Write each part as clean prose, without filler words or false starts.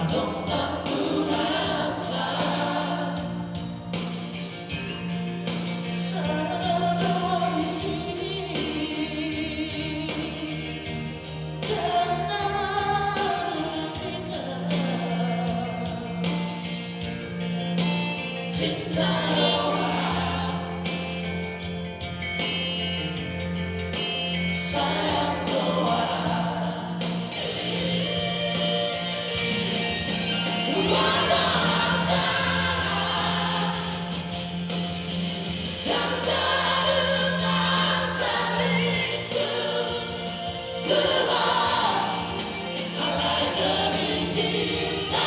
Adong aku rasa sadar doa di sini karena menantikan cinta doa sayang doa. Dan seharusnya selingkuh terhalang demi cinta.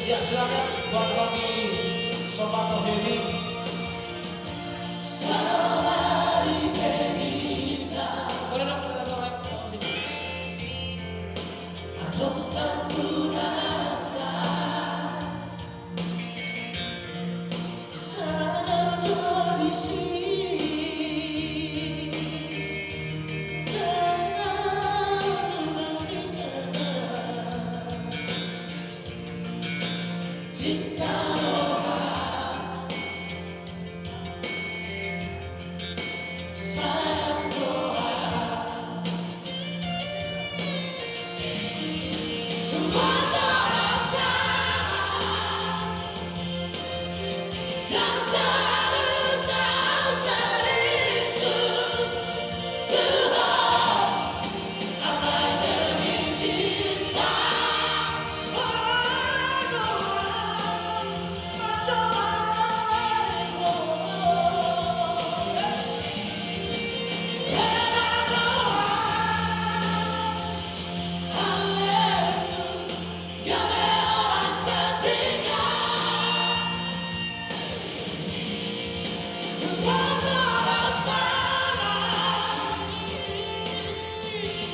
Ya silakan buat Roni Sobato Heavy. Selamat Benita. Boleh dong kita sore. Adong aku rasa sadar doa di sini karena menantikan cinta doa sayang doa. Tuhan rasa dan seharusnya selingkuh terhalang demi cinta.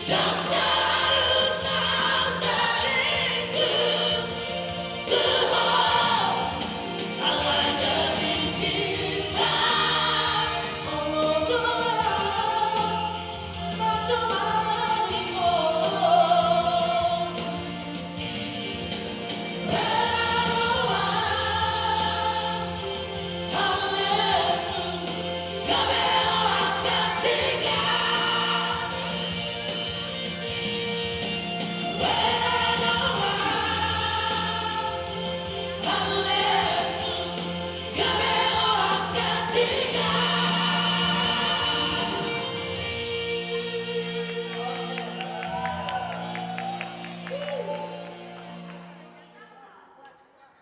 Dan seharusnya selingkuh terhalang demi cinta. Oh doa macam harimu rela doa haleluya gawe orang ketiga. Hallelujah.